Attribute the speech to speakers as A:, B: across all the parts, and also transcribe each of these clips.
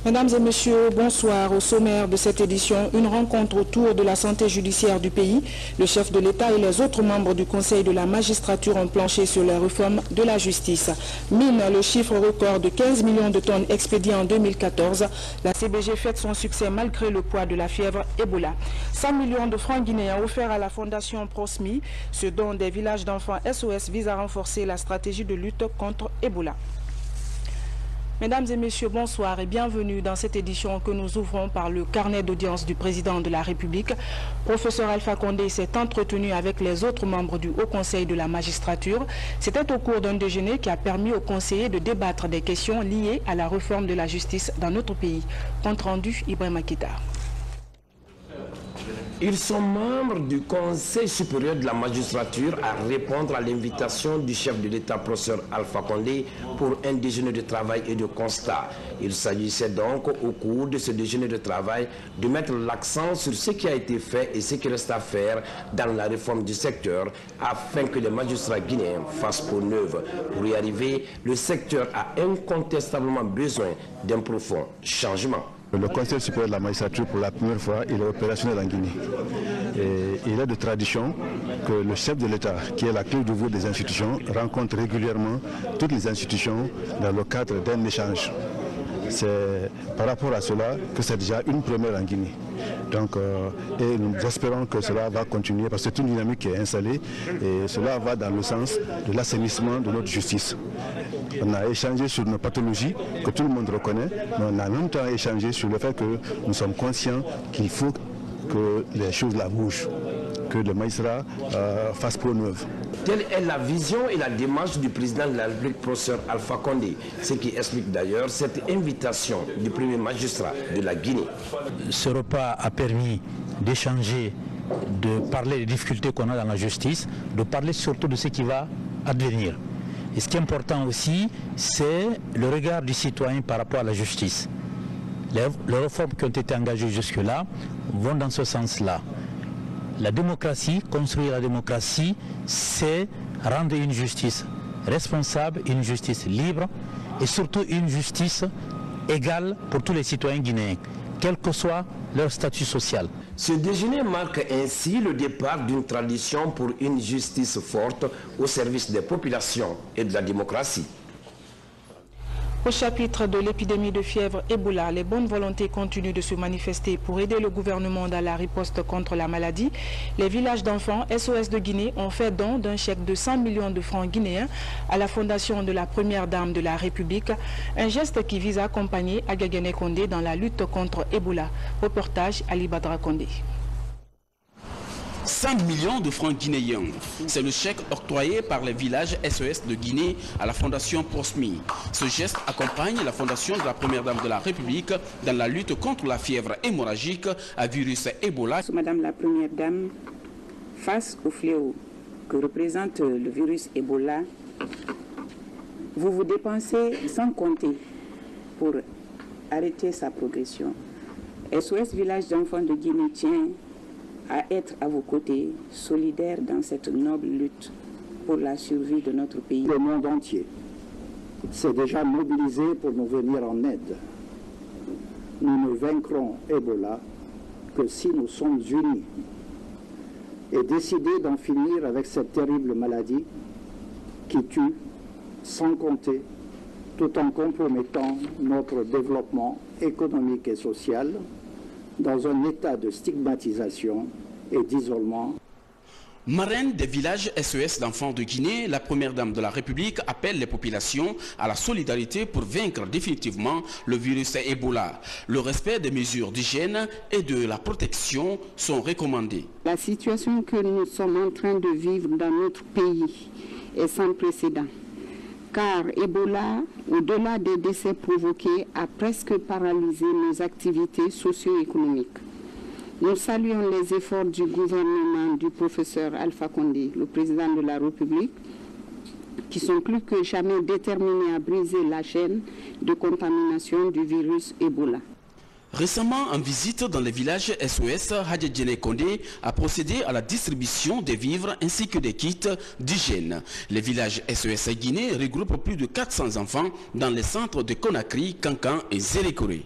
A: Mesdames et messieurs, bonsoir. Au sommaire de cette édition, une rencontre autour de la santé judiciaire du pays. Le chef de l'État et les autres membres du Conseil de la magistrature ont planché sur la réforme de la justice. Mine le chiffre record de 15 millions de tonnes expédiées en 2014. La CBG fête son succès malgré le poids de la fièvre Ebola. 100 millions de francs guinéens offerts à la Fondation Prosmi. Ce don des villages d'enfants SOS vise à renforcer la stratégie de lutte contre Ebola. Mesdames et messieurs, bonsoir et bienvenue dans cette édition que nous ouvrons par le carnet d'audience du président de la République. Professeur Alpha Condé s'est entretenu avec les autres membres du Haut Conseil de la magistrature. C'était au cours d'un déjeuner qui a permis aux conseillers de débattre des questions liées à la réforme de la justice dans notre pays. Compte rendu, Ibrahima Kita.
B: Ils sont membres du Conseil supérieur de la magistrature à répondre à l'invitation du chef de l'État, professeur Alpha Condé, pour un déjeuner de travail et de constat. Il s'agissait donc, au cours de ce déjeuner de travail, de mettre l'accent sur ce qui a été fait et ce qui reste à faire dans la réforme du secteur, afin que les magistrats guinéens fassent peau neuve. Pour y arriver, le secteur a incontestablement besoin d'un profond changement.
C: Le Conseil supérieur de la magistrature, pour la première fois, il est opérationnel en Guinée. Et il est de tradition que le chef de l'État, qui est la clé de voûte des institutions, rencontre régulièrement toutes les institutions dans le cadre d'un échange. C'est par rapport à cela que c'est déjà une première en Guinée. Donc, et nous espérons que cela va continuer parce que c'est une dynamique qui est installée et cela va dans le sens de l'assainissement de notre justice. On a échangé sur nos pathologies que tout le monde reconnaît, mais on a en même temps échangé sur le fait que nous sommes conscients qu'il faut que les choses là bougent, que les magistrats fassent peau neuve.
B: Telle est la vision et la démarche du président de la République, professeur Alpha Condé, ce qui explique d'ailleurs cette invitation du premier magistrat de la Guinée.
D: Ce repas a permis d'échanger, de parler des difficultés qu'on a dans la justice, de parler surtout de ce qui va advenir. Et ce qui est important aussi, c'est le regard du citoyen par rapport à la justice. Les réformes qui ont été engagées jusque-là vont dans ce sens-là. La démocratie, construire la démocratie, c'est rendre une justice responsable, une justice libre et surtout une justice égale pour tous les citoyens guinéens, quel que soit leur statut social.
B: Ce déjeuner marque ainsi le départ d'une tradition pour une justice forte au service des populations et de la démocratie.
A: Au chapitre de l'épidémie de fièvre Ebola, les bonnes volontés continuent de se manifester pour aider le gouvernement dans la riposte contre la maladie. Les villages d'enfants SOS de Guinée ont fait don d'un chèque de 100 millions de francs guinéens à la fondation de la première dame de la République, un geste qui vise à accompagner Agagene Condé dans la lutte contre Ebola. Reportage Ali Badra Condé.
E: 100 millions de francs guinéens. C'est le chèque octroyé par les villages SOS de Guinée à la Fondation Prosmi. Ce geste accompagne la Fondation de la Première Dame de la République dans la lutte contre la fièvre hémorragique à virus Ebola.
F: Madame la Première Dame, face au fléau que représente le virus Ebola, vous vous dépensez sans compter pour arrêter sa progression. SOS Village d'enfants de Guinée tient à être à vos côtés, solidaires dans cette noble lutte pour la survie de notre pays.
G: Le monde entier s'est déjà mobilisé pour nous venir en aide. Nous ne vaincrons Ebola que si nous sommes unis et décidés d'en finir avec cette terrible maladie qui tue sans compter, tout en compromettant notre développement économique et social dans un état de stigmatisation et d'isolement.
E: Marraine des villages SOS d'enfants de Guinée, la Première Dame de la République appelle les populations à la solidarité pour vaincre définitivement le virus Ebola. Le respect des mesures d'hygiène et de la protection sont recommandés.
F: La situation que nous sommes en train de vivre dans notre pays est sans précédent. Car Ebola, au-delà des décès provoqués, a presque paralysé nos activités socio-économiques. Nous saluons les efforts du gouvernement du professeur Alpha Condé, le président de la République, qui sont plus que jamais déterminés à briser la chaîne de contamination du virus Ebola.
E: Récemment, en visite dans les villages SOS, Agagene Condé a procédé à la distribution des vivres ainsi que des kits d'hygiène. Les villages SOS Guinée regroupent plus de 400 enfants dans les centres de Conakry, Kankan et Zérékoré.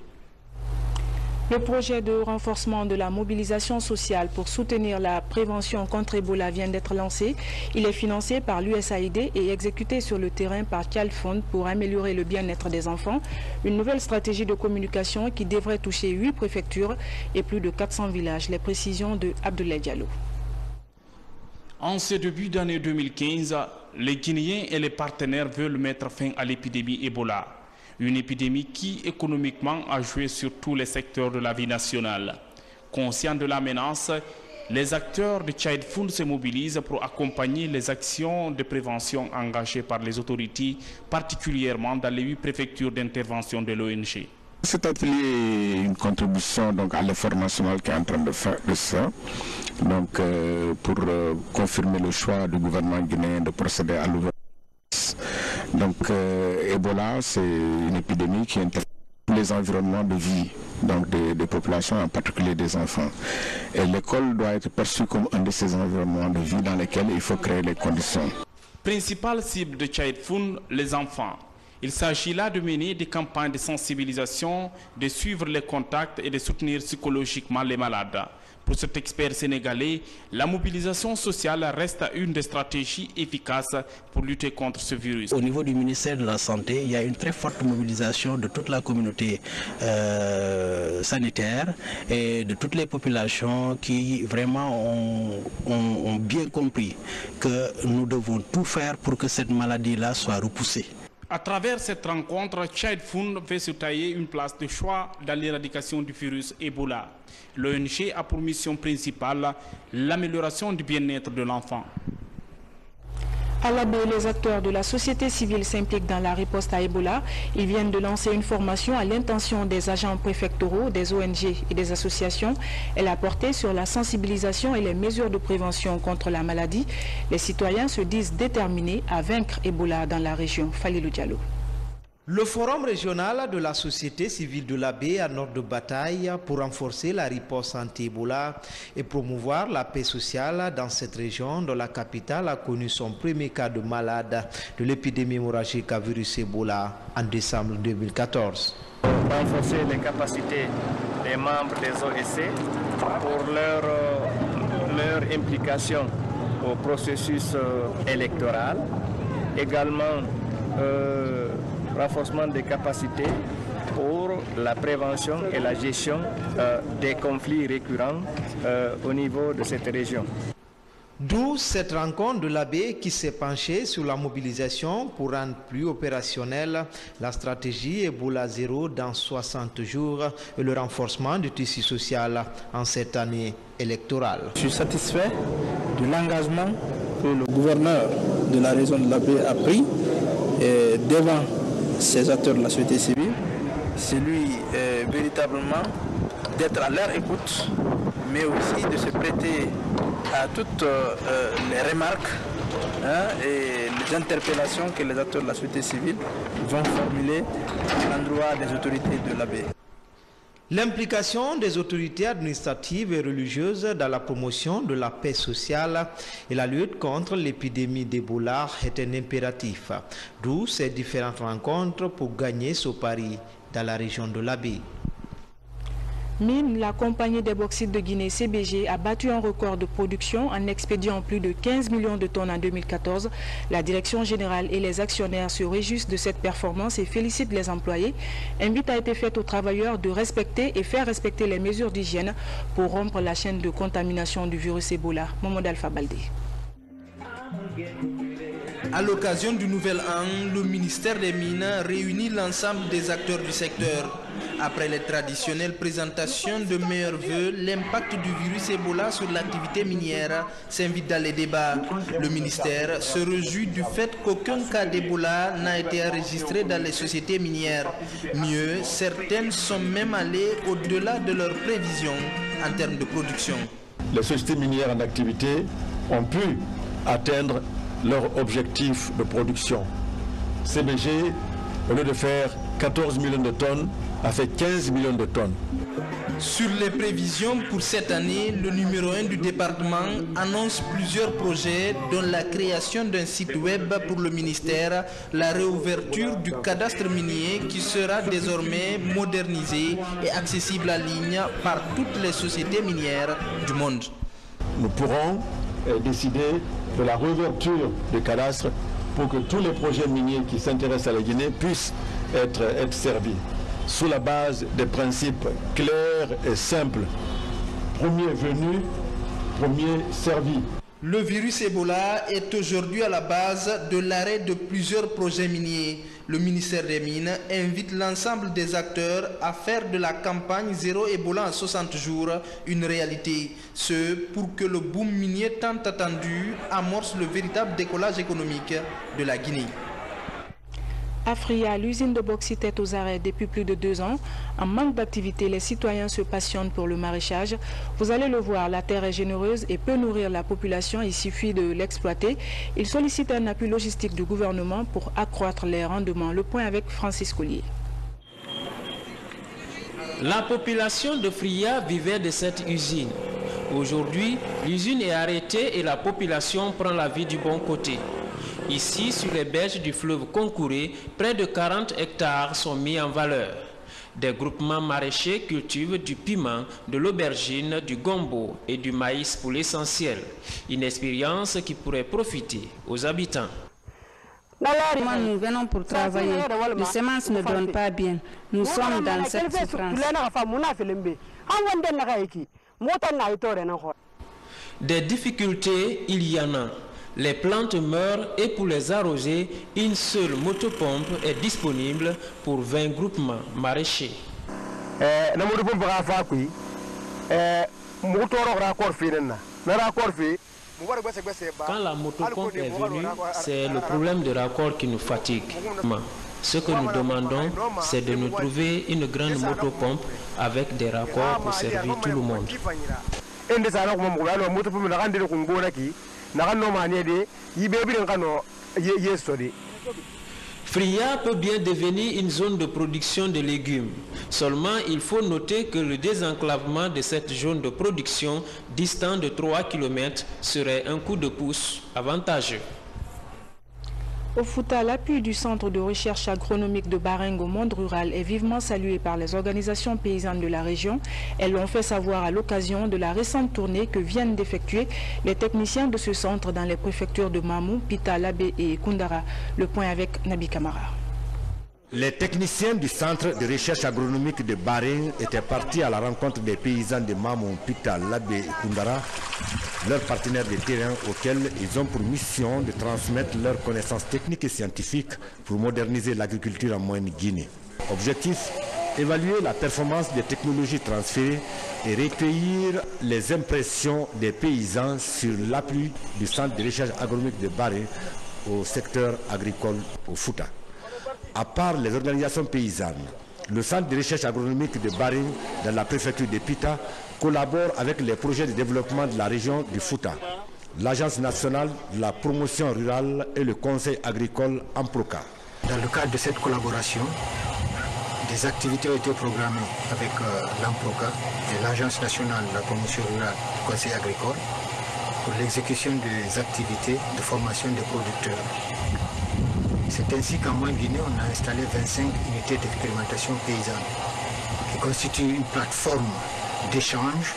A: Le projet de renforcement de la mobilisation sociale pour soutenir la prévention contre Ebola vient d'être lancé. Il est financé par l'USAID et exécuté sur le terrain par Child Fund pour améliorer le bien-être des enfants. Une nouvelle stratégie de communication qui devrait toucher 8 préfectures et plus de 400 villages. Les précisions de Abdoulaye Diallo.
H: En ce début d'année 2015, les Guinéens et les partenaires veulent mettre fin à l'épidémie Ebola. Une épidémie qui, économiquement, a joué sur tous les secteurs de la vie nationale. Conscients de la menace, les acteurs de Child Fund se mobilisent pour accompagner les actions de prévention engagées par les autorités, particulièrement dans les 8 préfectures d'intervention de l'ONG.
I: Cet atelier est une contribution donc, à l'effort national qui est en train de faire ça, donc, pour confirmer le choix du gouvernement guinéen de procéder à l'ouverture. Donc, Ebola, c'est une épidémie qui interpelle tous les environnements de vie donc des populations, en particulier des enfants. Et l'école doit être perçue comme un de ces environnements de vie dans lesquels il faut créer les conditions.
H: Principale cible de Child Fund, les enfants. Il s'agit là de mener des campagnes de sensibilisation, de suivre les contacts et de soutenir psychologiquement les malades. Pour cet expert sénégalais, la mobilisation sociale reste une des stratégies efficaces pour lutter contre ce virus.
J: Au niveau du ministère de la Santé, il y a une très forte mobilisation de toute la communauté sanitaire et de toutes les populations qui vraiment ont bien compris que nous devons tout faire pour que cette maladie-là soit repoussée.
H: À travers cette rencontre, Child Fund veut se tailler une place de choix dans l'éradication du virus Ebola. L'ONG a pour mission principale l'amélioration du bien-être de l'enfant.
A: À la baie, les acteurs de la société civile s'impliquent dans la riposte à Ebola. Ils viennent de lancer une formation à l'intention des agents préfectoraux, des ONG et des associations. Elle a porté sur la sensibilisation et les mesures de prévention contre la maladie. Les citoyens se disent déterminés à vaincre Ebola dans la région. Falilou Diallo.
K: Le forum régional de la société civile de la baie en ordre de bataille pour renforcer la riposte anti-Ebola et promouvoir la paix sociale dans cette région dont la capitale a connu son premier cas de malade de l'épidémie hémorragique à virus Ebola en décembre 2014.
L: Renforcer les capacités des membres des OSC pour leur implication au processus électoral, également renforcement des capacités pour la prévention et la gestion des conflits récurrents au niveau de cette région.
K: D'où cette rencontre de la baie qui s'est penchée sur la mobilisation pour rendre plus opérationnelle la stratégie Ebola 0 dans 60 jours et le renforcement du tissu social en cette année électorale.
M: Je suis satisfait de l'engagement que le gouverneur de la région de la baie a pris devant ces acteurs de la société civile. C'est lui véritablement d'être à leur écoute, mais aussi de se prêter à toutes les remarques et les interpellations que les acteurs de la société civile vont formuler à l'endroit des autorités de la baie.
K: L'implication des autorités administratives et religieuses dans la promotion de la paix sociale et la lutte contre l'épidémie d'Ebola est un impératif, d'où ces différentes rencontres pour gagner ce pari dans la région de la baie.
A: Mine, la compagnie des bauxites de Guinée CBG a battu un record de production en expédiant plus de 15 millions de tonnes en 2014. La direction générale et les actionnaires se réjouissent de cette performance et félicitent les employés. Invite a été faite aux travailleurs de respecter et faire respecter les mesures d'hygiène pour rompre la chaîne de contamination du virus Ebola. Mohamed Alpha Baldé.
K: À l'occasion du Nouvel An, le ministère des Mines réunit l'ensemble des acteurs du secteur. Après les traditionnelles présentations de meilleurs vœux, l'impact du virus Ebola sur l'activité minière s'invite dans les débats. Le ministère se réjouit du fait qu'aucun cas d'Ebola n'a été enregistré dans les sociétés minières. Mieux, certaines sont même allées au-delà de leurs prévisions en termes de production.
N: Les sociétés minières en activité ont pu atteindre leur objectif de production. CBG, au lieu de faire 14 millions de tonnes, a fait 15 millions de tonnes.
K: Sur les prévisions pour cette année, le numéro 1 du département annonce plusieurs projets dont la création d'un site web pour le ministère, la réouverture du cadastre minier qui sera désormais modernisé et accessible en ligne par toutes les sociétés minières du monde.
N: Nous pourrons décider de la réouverture du cadastre pour que tous les projets miniers qui s'intéressent à la Guinée puissent être servis sous la base des principes clairs et simples. Premier venu, premier servi.
K: Le virus Ebola est aujourd'hui à la base de l'arrêt de plusieurs projets miniers. Le ministère des Mines invite l'ensemble des acteurs à faire de la campagne Zéro Ebola en 60 jours une réalité. Ce pour que le boom minier tant attendu amorce le véritable décollage économique de la Guinée.
A: Afria, l'usine de bauxite est aux arrêts depuis plus de 2 ans. En manque d'activité, les citoyens se passionnent pour le maraîchage. Vous allez le voir, la terre est généreuse et peut nourrir la population. Il suffit de l'exploiter. Ils sollicitent un appui logistique du gouvernement pour accroître les rendements. Le point avec Francis Collier.
O: La population de Fria vivait de cette usine. Aujourd'hui, l'usine est arrêtée et la population prend la vie du bon côté. Ici, sur les berges du fleuve Concouré, près de 40 hectares sont mis en valeur. Des groupements maraîchers cultivent du piment, de l'aubergine, du gombo et du maïs pour l'essentiel. Une expérience qui pourrait profiter aux habitants.
P: Nous venons pour travailler. Les semences ne donnent pas bien. Nous sommes dans cette souffrance.
O: Des difficultés, il y en a. Les plantes meurent et pour les arroser, une seule motopompe est disponible pour 20 groupements maraîchers. Quand la motopompe est venue, c'est le problème de raccord qui nous fatigue. Ce que nous demandons, c'est de nous trouver une grande motopompe avec des raccords pour servir tout le monde. Fria peut bien devenir une zone de production de légumes. Seulement, il faut noter que le désenclavement de cette zone de production distant de 3 km serait un coup de pouce avantageux.
A: Au Fouta, l'appui du Centre de recherche agronomique de Bareng au monde rural est vivement salué par les organisations paysannes de la région. Elles l'ont fait savoir à l'occasion de la récente tournée que viennent d'effectuer les techniciens de ce centre dans les préfectures de Mamou, Pita, Labé et Koundara. Le point avec Nabi Kamara.
Q: Les techniciens du Centre de recherche agronomique de Bareng étaient partis à la rencontre des paysans de Mamou, Pita, Labé et Koundara, leurs partenaires de terrain auxquels ils ont pour mission de transmettre leurs connaissances techniques et scientifiques pour moderniser l'agriculture en Moyenne-Guinée. Objectif, évaluer la performance des technologies transférées et recueillir les impressions des paysans sur l'appui du Centre de recherche agronomique de Bareng au secteur agricole au Fouta. À part les organisations paysannes, le Centre de recherche agronomique de Bareng dans la préfecture de Pita collabore avec les projets de développement de la région du Fouta, l'Agence nationale de la promotion rurale et le Conseil agricole Amproca.
R: Dans le cadre de cette collaboration, des activités ont été programmées avec l'Amproca et l'Agence nationale de la promotion rurale du Conseil agricole pour l'exécution des activités de formation des producteurs. C'est ainsi qu'en Moyenne-Guinée, on a installé 25 unités d'expérimentation paysanne qui constituent une plateforme d'échange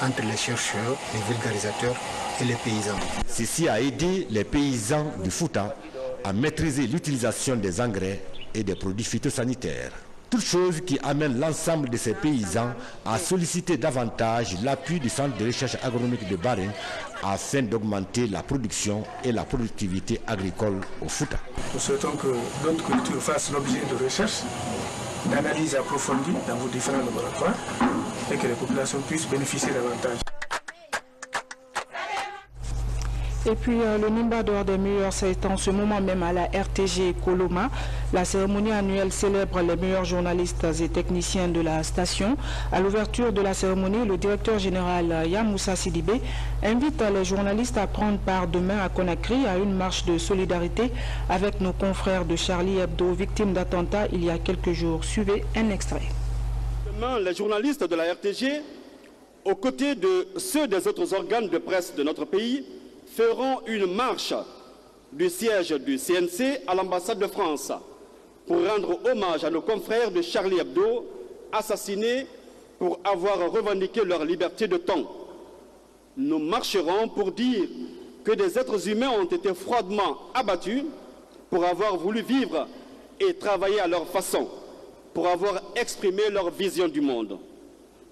R: entre les chercheurs, les vulgarisateurs et les paysans.
Q: Ceci a aidé les paysans du Fouta à maîtriser l'utilisation des engrais et des produits phytosanitaires. Toute chose qui amène l'ensemble de ces paysans à solliciter davantage l'appui du Centre de recherche agronomique de Bareng afin d'augmenter la production et la productivité agricole au Fouta.
S: Nous souhaitons que d'autres cultures fassent l'objet de recherches, d'analyses approfondies dans vos différents laboratoires et que les populations puissent bénéficier davantage.
A: Et puis le Nimba d'or des meilleurs, c'est en ce moment même à la RTG Koloma. La cérémonie annuelle célèbre les meilleurs journalistes et techniciens de la station. À l'ouverture de la cérémonie, le directeur général Yamoussa Sidibé invite les journalistes à prendre part demain à Conakry à une marche de solidarité avec nos confrères de Charlie Hebdo, victimes d'attentats il y a quelques jours. Suivez un extrait.
T: Demain, les journalistes de la RTG, aux côtés de ceux des autres organes de presse de notre pays, feront une marche du siège du CNC à l'ambassade de France pour rendre hommage à nos confrères de Charlie Hebdo, assassinés pour avoir revendiqué leur liberté de ton. Nous marcherons pour dire que des êtres humains ont été froidement abattus pour avoir voulu vivre et travailler à leur façon, pour avoir exprimé leur vision du monde.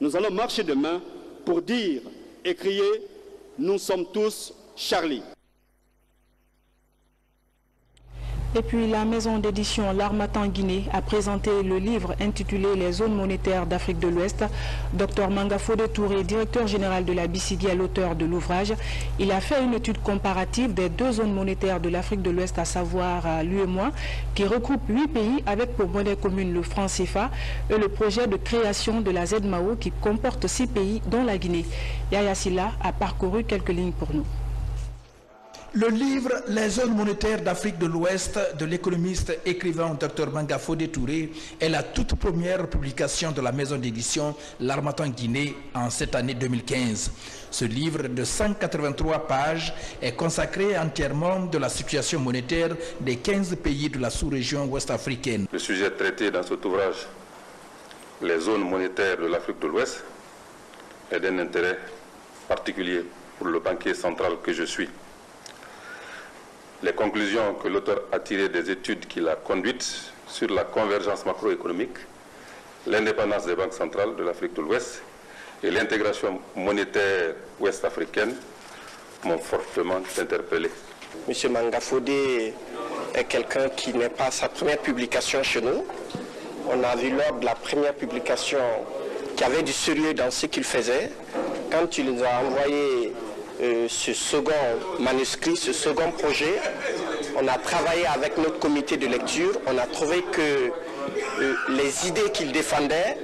T: Nous allons marcher demain pour dire et crier « Nous sommes tous Charlie ».
A: Et puis la maison d'édition L'Harmattan Guinée a présenté le livre intitulé « Les zones monétaires d'Afrique de l'Ouest ». Dr Manga Fodé Touré, directeur général de la BICIGI, est l'auteur de l'ouvrage. Il a fait une étude comparative des deux zones monétaires de l'Afrique de l'Ouest, à savoir l'UEMOA, qui regroupe 8 pays avec pour monnaie commune le franc CFA, et le projet de création de la ZMAO qui comporte 6 pays, dont la Guinée. Yaya Silla a parcouru quelques lignes pour nous.
K: Le livre « Les zones monétaires d'Afrique de l'Ouest » de l'économiste écrivain Dr Manga Fodé Touré est la toute première publication de la maison d'édition L'Harmattan Guinée en cette année 2015. Ce livre de 183 pages est consacré entièrement de la situation monétaire des 15 pays de la sous-région ouest-africaine.
U: Le sujet traité dans cet ouvrage, les zones monétaires de l'Afrique de l'Ouest, est d'un intérêt particulier pour le banquier central que je suis. Les conclusions que l'auteur a tirées des études qu'il a conduites sur la convergence macroéconomique, l'indépendance des banques centrales de l'Afrique de l'Ouest et l'intégration monétaire ouest-africaine m'ont fortement interpellé.
V: M. Manga Fodé est quelqu'un qui n'est pas sa première publication chez nous. On a vu lors de la première publication qu'il y avait du sérieux dans ce qu'il faisait. Quand il nous a envoyé ce second manuscrit, ce second projet, on a travaillé avec notre comité de lecture, on a trouvé que les idées qu'il défendait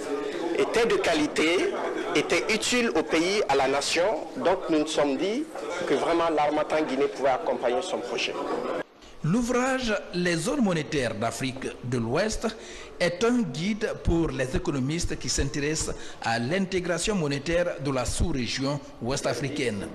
V: étaient de qualité, étaient utiles au pays, à la nation, donc nous nous sommes dit que vraiment l'Harmattan Guinée pouvait accompagner son projet.
K: L'ouvrage « Les zones monétaires d'Afrique de l'Ouest » est un guide pour les économistes qui s'intéressent à l'intégration monétaire de la sous-région ouest-africaine.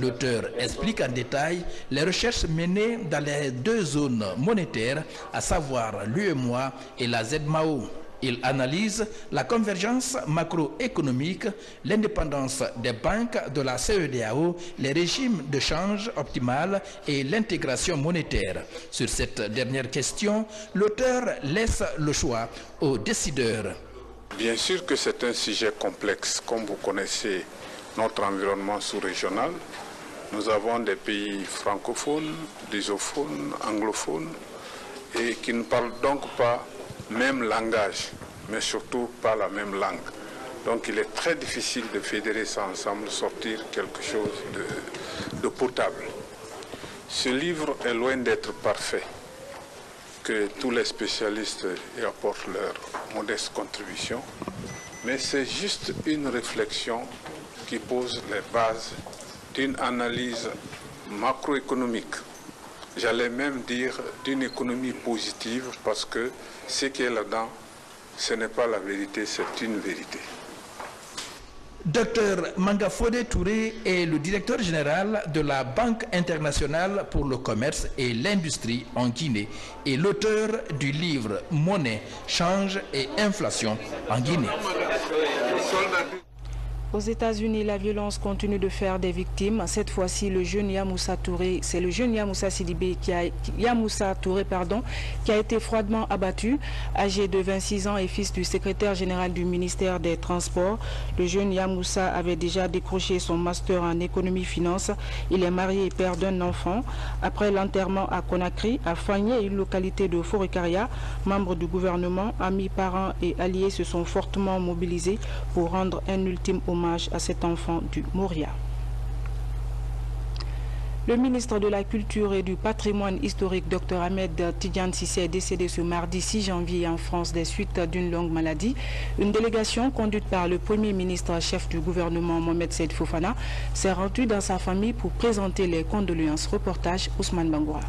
K: L'auteur explique en détail les recherches menées dans les deux zones monétaires, à savoir l'UEMOA et la ZMAO. Il analyse la convergence macroéconomique, l'indépendance des banques de la CEDEAO, les régimes de change optimal et l'intégration monétaire. Sur cette dernière question, l'auteur laisse le choix aux décideurs.
W: Bien sûr que c'est un sujet complexe. Comme vous connaissez notre environnement sous-régional, nous avons des pays francophones, lusophones, anglophones, et qui ne parlent donc pas même langage, mais surtout pas la même langue. Donc il est très difficile de fédérer ça ensemble, sortir quelque chose de potable. Ce livre est loin d'être parfait, que tous les spécialistes y apportent leur modeste contribution, mais c'est juste une réflexion qui pose les bases d'une analyse macroéconomique. J'allais même dire d'une économie positive, parce que ce qui est là-dedans, ce n'est pas la vérité, c'est une vérité.
K: Dr Manga Fodé Touré est le directeur général de la Banque internationale pour le commerce et l'industrie en Guinée et l'auteur du livre « Monnaie, change et inflation en Guinée ».
A: Aux États-Unis, la violence continue de faire des victimes. Cette fois-ci, le jeune Yamoussa Touré, c'est le jeune Yamoussa Sidibé qui a été froidement abattu. Âgé de 26 ans et fils du secrétaire général du ministère des Transports, le jeune Yamoussa avait déjà décroché son master en économie-finance. Il est marié et père d'un enfant. Après l'enterrement à Conakry, à Fagné, une localité de Forikaria, membres du gouvernement, amis, parents et alliés se sont fortement mobilisés pour rendre un ultime hommage à cet enfant du Moria. Le ministre de la Culture et du Patrimoine historique, Dr Ahmed Tidiane Cissé, est décédé ce mardi 6 janvier en France des suites d'une longue maladie. Une délégation conduite par le Premier ministre chef du gouvernement Mohamed Seyd Fofana s'est rendue dans sa famille pour présenter les condoléances. Reportage Ousmane Bangoura.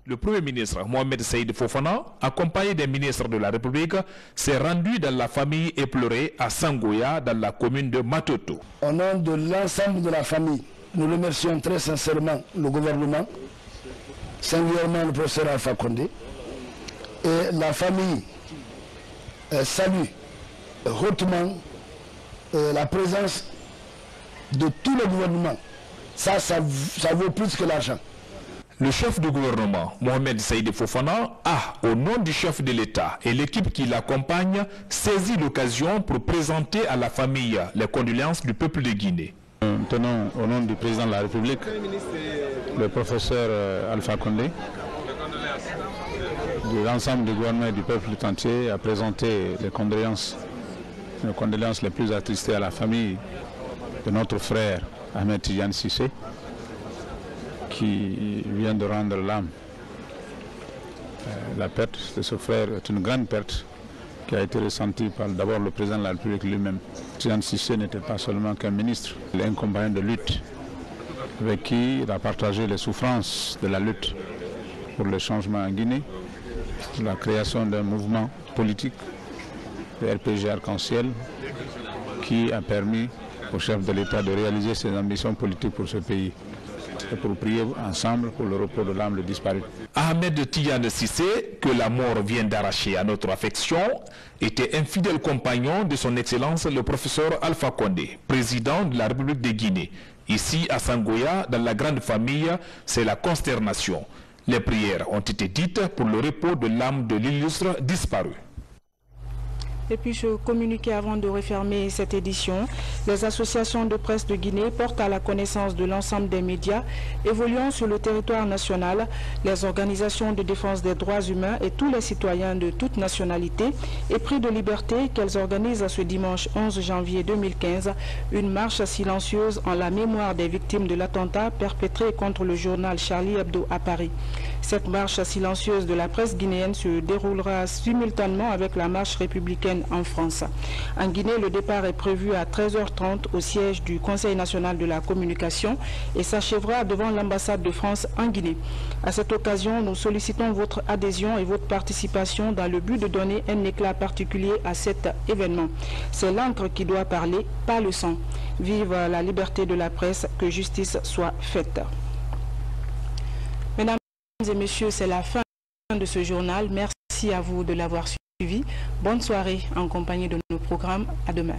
B: Le Premier ministre Mohamed Saïd Fofana, accompagné des ministres de la République, s'est rendu dans la famille éplorée à Sangoya, dans la commune de Matoto.
C: Au nom de l'ensemble de la famille, nous remercions très sincèrement le gouvernement, singulièrement le professeur Alpha Condé, et la famille salue hautement la présence de tout le gouvernement. Ça vaut plus que l'argent.
B: Le chef du gouvernement, Mohamed Saïd Fofana, a, au nom du chef de l'État et l'équipe qui l'accompagne, saisi l'occasion pour présenter à la famille les condoléances du peuple de Guinée.
D: Nous tenons au nom du président de la République, le professeur Alpha Condé, de l'ensemble du gouvernement et du peuple tout entier, à présenter les condoléances les plus attristées à la famille de notre frère Ahmed Tidiane Cissé, qui vient de rendre l'âme. La perte de ce frère est une grande perte qui a été ressentie par d'abord le président de la République lui-même. Tidiane Cissé n'était pas seulement qu'un ministre, il est un compagnon de lutte avec qui il a partagé les souffrances de la lutte pour le changement en Guinée, la création d'un mouvement politique, le RPG Arc-en-Ciel, qui a permis au chef de l'État de réaliser ses ambitions politiques pour ce pays. Et pour prier ensemble pour le repos de l'âme disparu.
B: Ahmed Tidiane Cissé, que la mort vient d'arracher à notre affection, était un fidèle compagnon de son Excellence le professeur Alpha Condé, président de la République de Guinée. Ici, à Sangoya, dans la grande famille, c'est la consternation. Les prières ont été dites pour le repos de l'âme de l'illustre disparu.
A: Et puis je communiquais avant de refermer cette édition. Les associations de presse de Guinée portent à la connaissance de l'ensemble des médias évoluant sur le territoire national, les organisations de défense des droits humains et tous les citoyens de toute nationalité épris de liberté qu'elles organisent ce dimanche 11 janvier 2015 une marche silencieuse en la mémoire des victimes de l'attentat perpétré contre le journal Charlie Hebdo à Paris. Cette marche silencieuse de la presse guinéenne se déroulera simultanément avec la marche républicaine en France. En Guinée, le départ est prévu à 13h30 au siège du Conseil national de la communication et s'achèvera devant l'ambassade de France en Guinée. À cette occasion, nous sollicitons votre adhésion et votre participation dans le but de donner un éclat particulier à cet événement. C'est l'encre qui doit parler, pas le sang. Vive la liberté de la presse, que justice soit faite. Mesdames et messieurs, c'est la fin de ce journal. Merci à vous de l'avoir suivi. Bonne soirée en compagnie de nos programmes. À demain.